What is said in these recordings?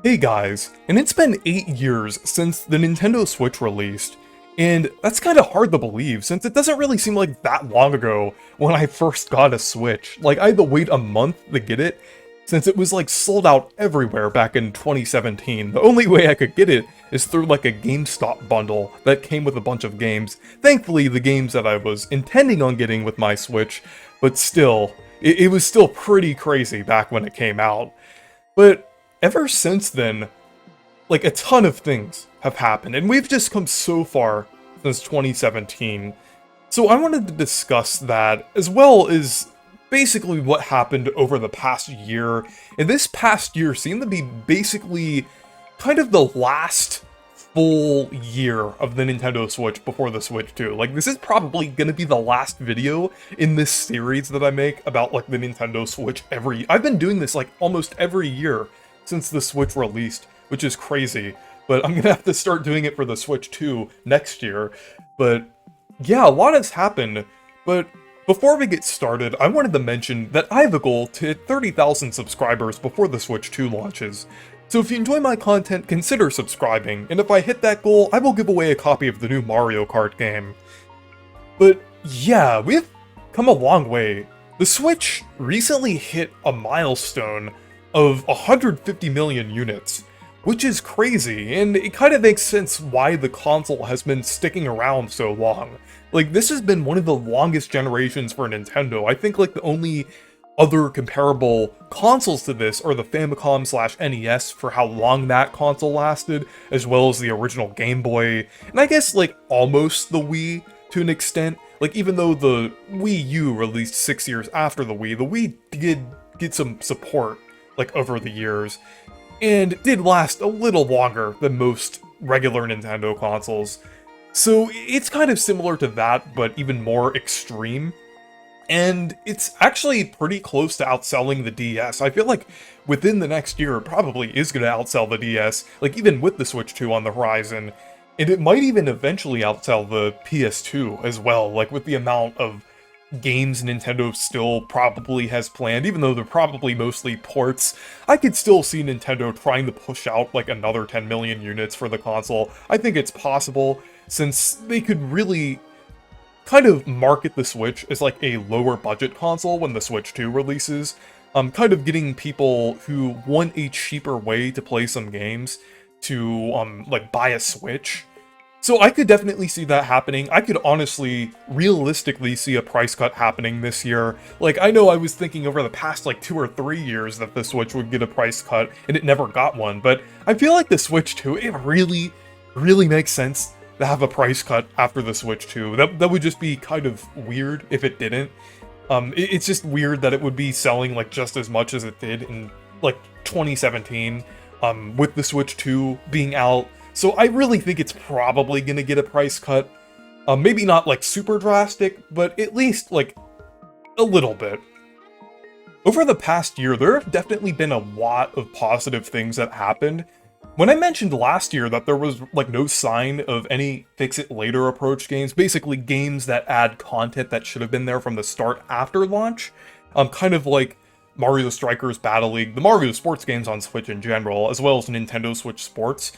Hey guys, and it's been 8 years since the Nintendo Switch released, and that's kinda hard to believe since it doesn't really seem like that long ago when I first got a Switch. Like, I had to wait a month to get it, since it was like sold out everywhere back in 2017. The only way I could get it is through like a GameStop bundle that came with a bunch of games. Thankfully, the games that I was intending on getting with my Switch, but still, it was still pretty crazy back when it came out. But ever since then, like a ton of things have happened, and we've just come so far since 2017. So I wanted to discuss that, as well as basically what happened over the past year. And this past year seemed to be basically kind of the last full year of the Nintendo Switch before the Switch 2. Like, this is probably gonna be the last video in this series that I make about, like, the Nintendo Switch I've been doing this, like, almost every year since the Switch released, which is crazy. But I'm gonna have to start doing it for the Switch 2 next year. But yeah, a lot has happened. But before we get started, I wanted to mention that I have a goal to hit 30,000 subscribers before the Switch 2 launches. So if you enjoy my content, consider subscribing, and if I hit that goal, I will give away a copy of the new Mario Kart game. But yeah, we've come a long way. The Switch recently hit a milestone of 150 million units, which is crazy, and it kind of makes sense why the console has been sticking around so long. Like, this has been one of the longest generations for Nintendo. I think, like, the only other comparable consoles to this are the Famicom/NES for how long that console lasted, as well as the original Game Boy, and I guess, like, almost the Wii to an extent. Like, even though the Wii U released 6 years after the Wii did get some support, like, over the years, and it did last a little longer than most regular Nintendo consoles. So it's kind of similar to that, but even more extreme. And it's actually pretty close to outselling the DS. I feel like within the next year, it probably is going to outsell the DS, like even with the Switch 2 on the horizon. And it might even eventually outsell the PS2 as well, like with the amount of games Nintendo still probably has planned, even though they're probably mostly ports. I could still see Nintendo trying to push out like another 10 million units for the console. I think it's possible, since they could really kind of market the Switch as like a lower budget console when the Switch 2 releases, kind of getting people who want a cheaper way to play some games to like buy a Switch. So I could definitely see that happening. I could honestly, realistically see a price cut happening this year. Like, I know I was thinking over the past like 2 or 3 years that the Switch would get a price cut, and it never got one, but I feel like the Switch 2, it really makes sense to have a price cut after the Switch 2. That would just be kind of weird if it didn't. It's just weird that it would be selling like just as much as it did in like 2017, with the Switch 2 being out. So I really think it's probably gonna get a price cut. Maybe not like super drastic, but at least like a little bit. Over the past year, there have definitely been a lot of positive things that happened. When I mentioned last year that there was like no sign of any fix-it-later approach games, basically games that add content that should have been there from the start after launch, kind of like Mario Strikers Battle League, the Mario sports games on Switch in general, as well as Nintendo Switch Sports.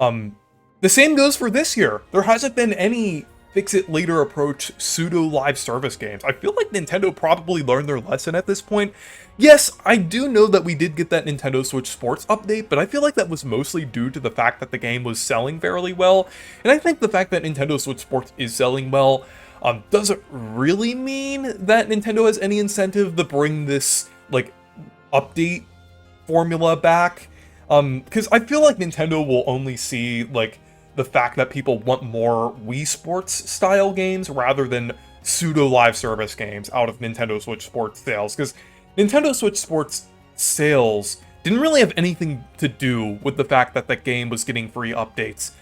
The same goes for this year. There hasn't been any fix-it-later approach pseudo-live service games. I feel like Nintendo probably learned their lesson at this point. Yes, I do know that we did get that Nintendo Switch Sports update, but I feel like that was mostly due to the fact that the game was selling fairly well, and I think the fact that Nintendo Switch Sports is selling well doesn't really mean that Nintendo has any incentive to bring this, like, update formula back. Because I feel like Nintendo will only see, like, the fact that people want more Wii Sports style games rather than pseudo live service games out of Nintendo Switch Sports sales, because Nintendo Switch Sports sales didn't really have anything to do with the fact that that game was getting free updates.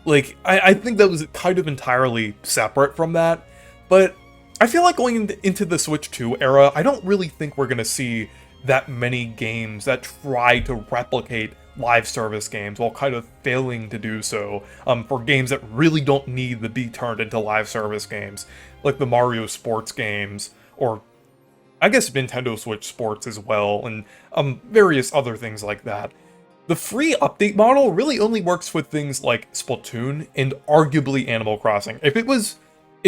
Like, I think that was kind of entirely separate from that, but I feel like going into the Switch 2 era, I don't really think we're gonna see that many games that try to replicate live service games while kind of failing to do so, for games that really don't need to be turned into live service games, like the Mario sports games, or I guess Nintendo Switch Sports as well, and various other things like that. The free update model really only works with things like Splatoon and arguably Animal Crossing. If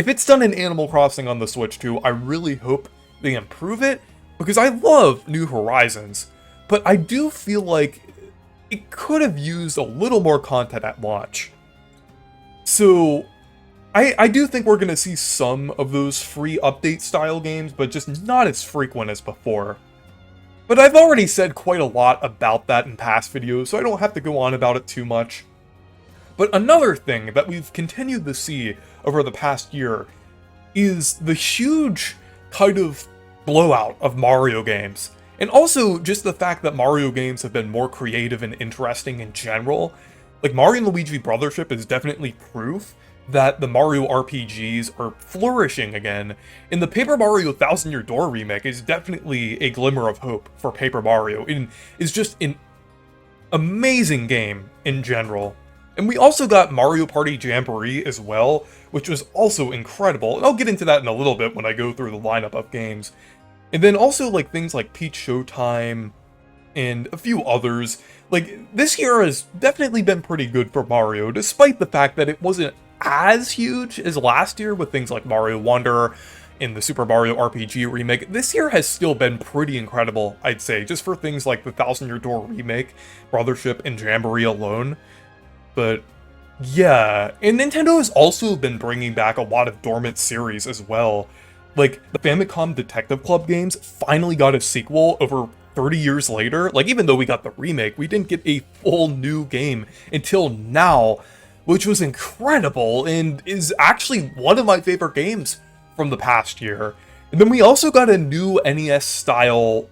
it's done in Animal Crossing on the Switch too, I really hope they improve it, because I love New Horizons, but I do feel like it could have used a little more content at launch. So, I do think we're going to see some of those free update style games, but just not as frequent as before. But I've already said quite a lot about that in past videos, so I don't have to go on about it too much. But another thing that we've continued to see over the past year is the huge kind of blowout of Mario games. And also just the fact that Mario games have been more creative and interesting in general. Like, Mario & Luigi Brothership is definitely proof that the Mario RPGs are flourishing again, and the Paper Mario Thousand Year Door remake is definitely a glimmer of hope for Paper Mario, and is just an amazing game in general. And we also got Mario Party Jamboree as well, which was also incredible, and I'll get into that in a little bit when I go through the lineup of games. And then also like things like Peach Showtime, and a few others. Like, this year has definitely been pretty good for Mario, despite the fact that it wasn't as huge as last year with things like Mario Wonder and the Super Mario RPG remake. This year has still been pretty incredible, I'd say, just for things like the Thousand Year Door remake, Brothership, and Jamboree alone. But yeah, and Nintendo has also been bringing back a lot of dormant series as well. Like, the Famicom Detective Club games finally got a sequel over 30 years later. Like, even though we got the remake, we didn't get a full new game until now, which was incredible and is actually one of my favorite games from the past year. And then we also got a new NES-style,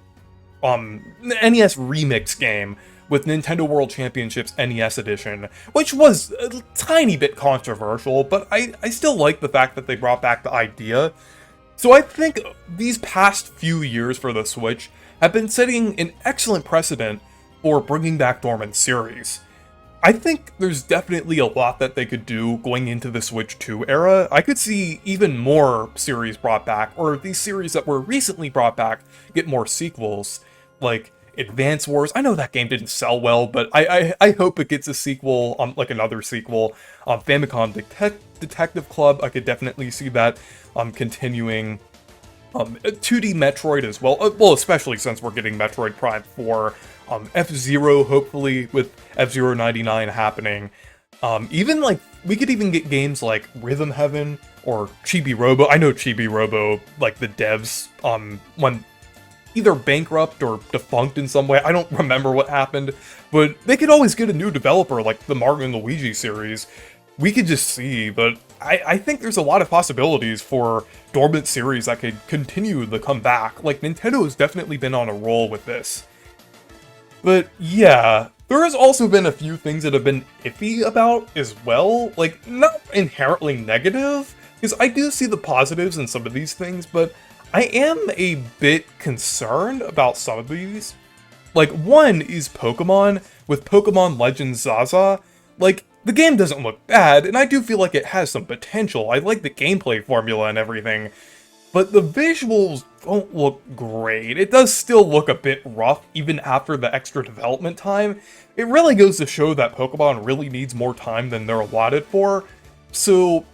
NES remix game with Nintendo World Championships NES Edition, which was a tiny bit controversial, but I still like the fact that they brought back the idea. So I think these past few years for the Switch have been setting an excellent precedent for bringing back dormant series. I think there's definitely a lot that they could do going into the Switch 2 era. I could see even more series brought back, or these series that were recently brought back get more sequels, like Advance Wars. I know that game didn't sell well, but I hope it gets a sequel, like another sequel. Famicom Detective Club, I could definitely see that continuing. 2D Metroid as well, well, especially since we're getting Metroid Prime 4, F-Zero, hopefully, with F-Zero 99 happening. Even, like, we could even get games like Rhythm Heaven, or Chibi Robo. I know Chibi Robo, like, the devs, went either bankrupt or defunct in some way. I don't remember what happened, but they could always get a new developer, like the Mario & Luigi series. We could just see, but I think there's a lot of possibilities for dormant series that could continue to come back. Like, Nintendo has definitely been on a roll with this. But yeah, there has also been a few things that have been iffy about as well. Like, not inherently negative, because I do see the positives in some of these things, but I am a bit concerned about some of these. Like, one is Pokemon, with Pokemon Legends Zaza. Like, the game doesn't look bad, and I do feel like it has some potential. I like the gameplay formula and everything, but the visuals don't look great. It does still look a bit rough, even after the extra development time. It really goes to show that Pokemon really needs more time than they're allotted for, so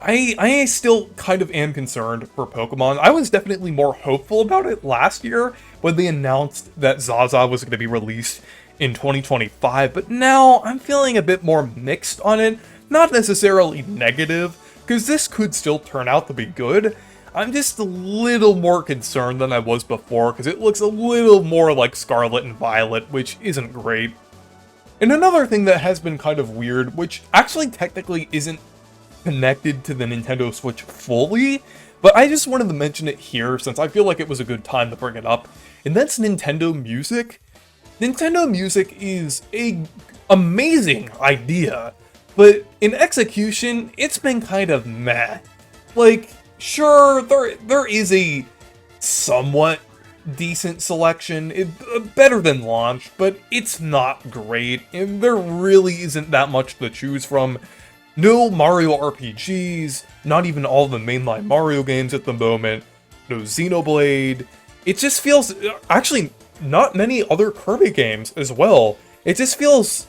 I still kind of am concerned for Pokemon. I was definitely more hopeful about it last year when they announced that Zaza was going to be released in 2025, but now I'm feeling a bit more mixed on it. Not necessarily negative, because this could still turn out to be good. I'm just a little more concerned than I was before, because it looks a little more like Scarlet and Violet, which isn't great. And another thing that has been kind of weird, which actually technically isn't connected to the Nintendo Switch fully, but I just wanted to mention it here since I feel like it was a good time to bring it up, and that's Nintendo Music. Nintendo Music is an amazing idea, but in execution, it's been kind of meh. Like, sure, there is a somewhat decent selection, better than launch, but it's not great, and there really isn't that much to choose from. No Mario RPGs, not even all the mainline Mario games at the moment, no Xenoblade. It just feels, actually, not many other Kirby games as well. It just feels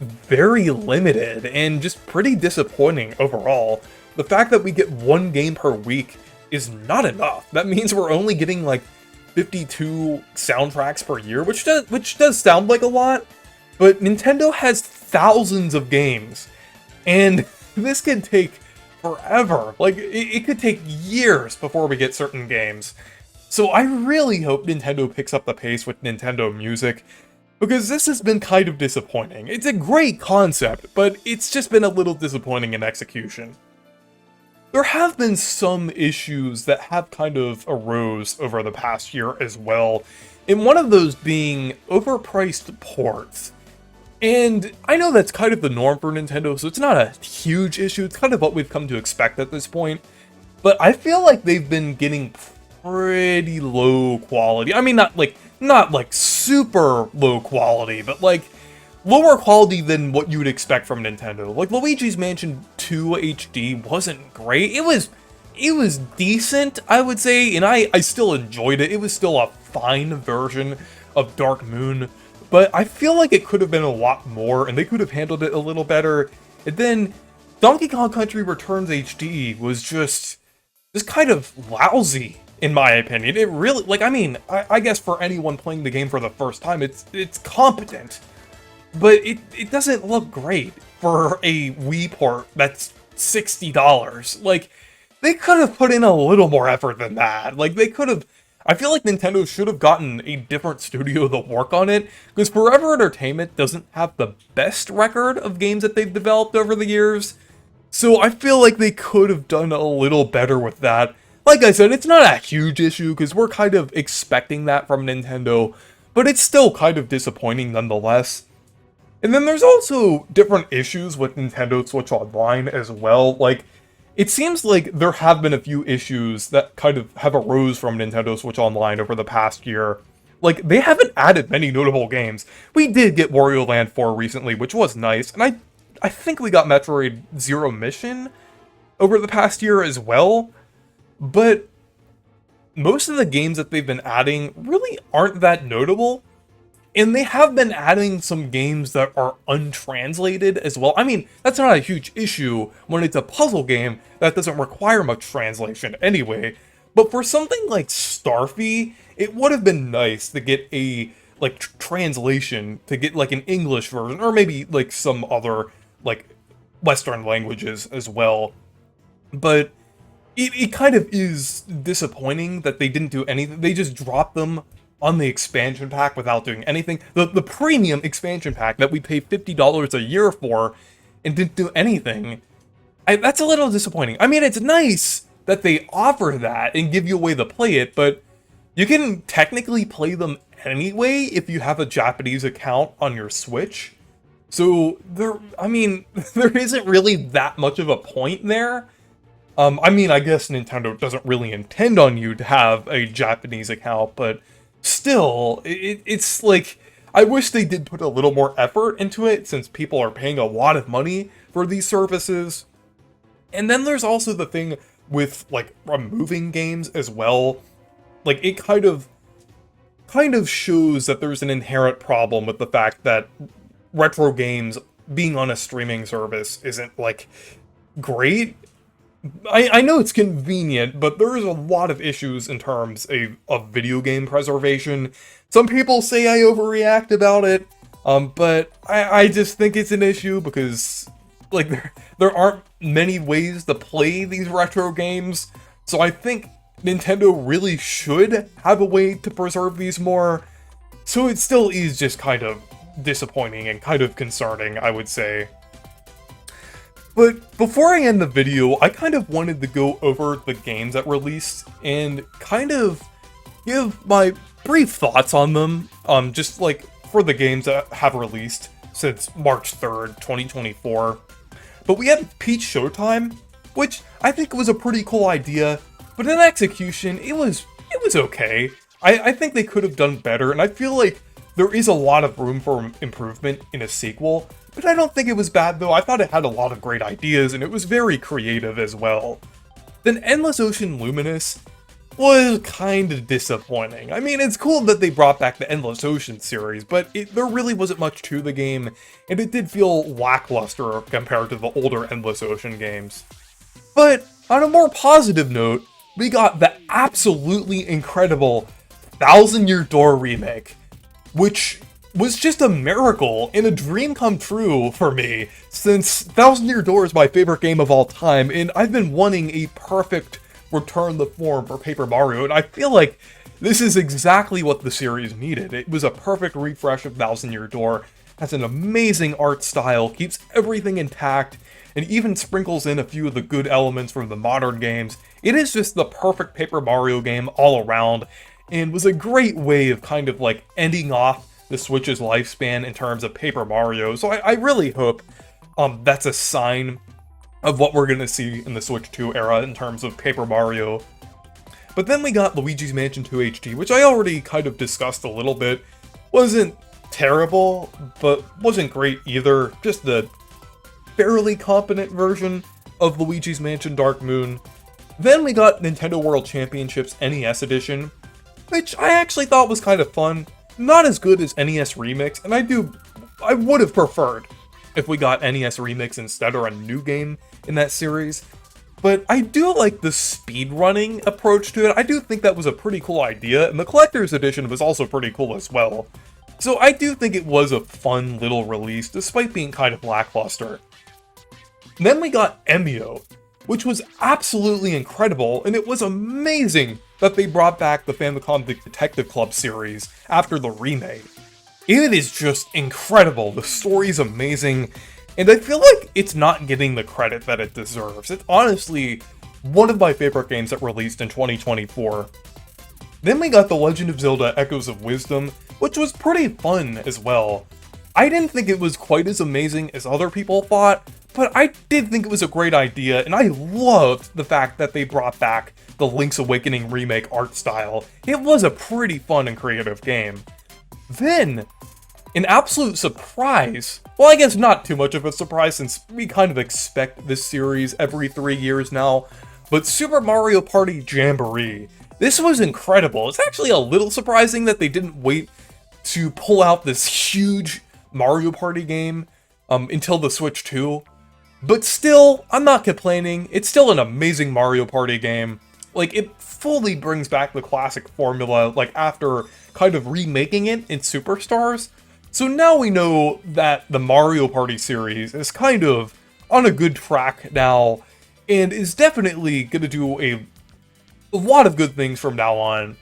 very limited and just pretty disappointing overall. The fact that we get one game per week is not enough. That means we're only getting like 52 soundtracks per year, which does sound like a lot, but Nintendo has thousands of games, and this could take forever. Like, it could take years before we get certain games. So I really hope Nintendo picks up the pace with Nintendo Music, because this has been kind of disappointing. It's a great concept, but it's just been a little disappointing in execution. There have been some issues that have kind of arose over the past year as well, and one of those being overpriced ports. And I know that's kind of the norm for Nintendo, so it's not a huge issue, it's kind of what we've come to expect at this point, but I feel like they've been getting pretty low quality. I mean, not like super low quality, but like lower quality than what you would expect from Nintendo. Like, Luigi's Mansion 2 HD wasn't great. It was decent, I would say, and I still enjoyed it. It was still a fine version of Dark Moon, but I feel like it could have been a lot more, and they could have handled it a little better. And then Donkey Kong Country Returns HD was just kind of lousy, in my opinion. It really, like, I mean, I guess for anyone playing the game for the first time, it's competent. But it doesn't look great for a Wii port that's $60. Like, they could have put in a little more effort than that. Like, they could have... I feel like Nintendo should have gotten a different studio to work on it, because Forever Entertainment doesn't have the best record of games that they've developed over the years. So I feel like they could have done a little better with that. Like I said, it's not a huge issue, because we're kind of expecting that from Nintendo, but it's still kind of disappointing nonetheless. And then there's also different issues with Nintendo Switch Online as well. Like, it seems like there have been a few issues that kind of have arose from Nintendo Switch Online over the past year. Like, they haven't added many notable games. We did get Wario Land 4 recently, which was nice, and I think we got Metroid Zero Mission over the past year as well. But most of the games that they've been adding really aren't that notable. And they have been adding some games that are untranslated as well. I mean, that's not a huge issue when it's a puzzle game that doesn't require much translation anyway. But for something like Starfy, it would have been nice to get a, like, translation, to get, like, an English version, or maybe, like, some other, like, Western languages as well. But it kind of is disappointing that they didn't do anything. They just dropped them on the expansion pack without doing anything. The premium expansion pack that we pay $50 a year for and didn't do anything. That's a little disappointing. I mean, it's nice that they offer that and give you a way to play it, but you can technically play them anyway if you have a Japanese account on your Switch. So there isn't really that much of a point there. I mean, I guess Nintendo doesn't really intend on you to have a Japanese account, but still, it's like, I wish they did put a little more effort into it, since people are paying a lot of money for these services. And then there's also the thing with, like, removing games as well. Like, it kind of shows that there's an inherent problem with the fact that retro games being on a streaming service isn't, like, great. I know it's convenient, but there's a lot of issues in terms of video game preservation. Some people say I overreact about it, but I just think it's an issue because, like, there aren't many ways to play these retro games. So I think Nintendo really should have a way to preserve these more. So it still is just kind of disappointing and kind of concerning, I would say. But before I end the video, I kind of wanted to go over the games that released and kind of give my brief thoughts on them, just like for the games that have released since March 3rd, 2024. But we had Peach Showtime, which I think was a pretty cool idea, but in execution, it was okay. I think they could have done better, and I feel like there is a lot of room for improvement in a sequel. But I don't think it was bad, though. I thought it had a lot of great ideas, and it was very creative as well. Then Endless Ocean Luminous. was kind of disappointing. I mean, it's cool that they brought back the Endless Ocean series, but there really wasn't much to the game, and it did feel lackluster compared to the older Endless Ocean games. But on a more positive note, we got the absolutely incredible Thousand Year Door remake, which was just a miracle and a dream come true for me, since Thousand Year Door is my favorite game of all time, and I've been wanting a perfect return the form for Paper Mario, and I feel like this is exactly what the series needed. It was a perfect refresh of Thousand Year Door, has an amazing art style, keeps everything intact, and even sprinkles in a few of the good elements from the modern games. It is just the perfect Paper Mario game all around, and was a great way of kind of like ending off the Switch's lifespan in terms of Paper Mario. So I really hope that's a sign of what we're gonna see in the Switch 2 era in terms of Paper Mario. But then we got Luigi's Mansion 2 HD, which I already kind of discussed a little bit. Wasn't terrible, but wasn't great either. Just the fairly competent version of Luigi's Mansion Dark Moon. Then we got Nintendo World Championships NES Edition, which I actually thought was kind of fun. Not as good as NES Remix, and I would have preferred if we got NES Remix instead, or a new game in that series. But I do like the speedrunning approach to it. I do think that was a pretty cool idea, and the Collector's Edition was also pretty cool as well. So I do think it was a fun little release, despite being kind of lackluster. And then we got Emio, which was absolutely incredible, and it was amazing that they brought back the Famicom Detective Club series after the remake. It is just incredible, the story's amazing, and I feel like it's not getting the credit that it deserves. It's honestly one of my favorite games that released in 2024. Then we got The Legend of Zelda Echoes of Wisdom, which was pretty fun as well. I didn't think it was quite as amazing as other people thought, but I did think it was a great idea, and I loved the fact that they brought back the Link's Awakening remake art style. It was a pretty fun and creative game. Then, an absolute surprise, well, I guess not too much of a surprise since we kind of expect this series every 3 years now, but Super Mario Party Jamboree. This was incredible. It's actually a little surprising that they didn't wait to pull out this huge Mario Party game until the Switch 2. But still, I'm not complaining. It's still an amazing Mario Party game. Like, it fully brings back the classic formula, like, after kind of remaking it in Superstars. So now we know that the Mario Party series is kind of on a good track now, and is definitely gonna do a lot of good things from now on.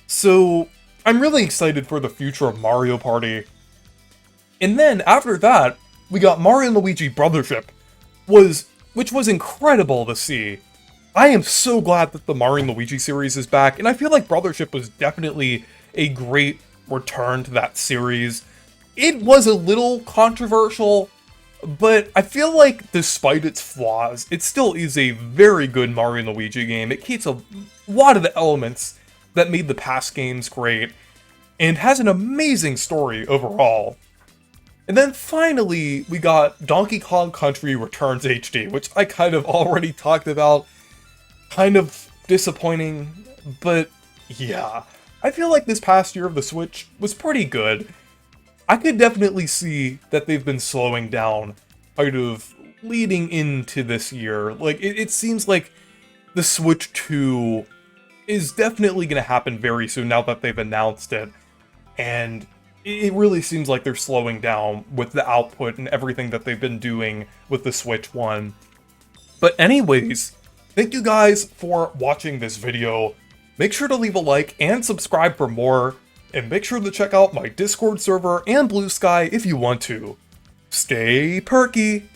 So I'm really excited for the future of Mario Party. And then after that, we got Mario & Luigi Brothership, which was incredible to see. I am so glad that the Mario & Luigi series is back, and I feel like Brothership was definitely a great return to that series. It was a little controversial, but I feel like despite its flaws, it still is a very good Mario & Luigi game. It keeps a lot of the elements that made the past games great, and has an amazing story overall. And then finally, we got Donkey Kong Country Returns HD, which I kind of already talked about. Kind of disappointing, but yeah. I feel like this past year of the Switch was pretty good. I could definitely see that they've been slowing down, kind of leading into this year. Like, it seems like the Switch 2 is definitely going to happen very soon now that they've announced it. And it really seems like they're slowing down with the output and everything that they've been doing with the Switch 1. But anyways, thank you guys for watching this video. Make sure to leave a like and subscribe for more, and make sure to check out my Discord server and Blue Sky if you want to. Stay perky!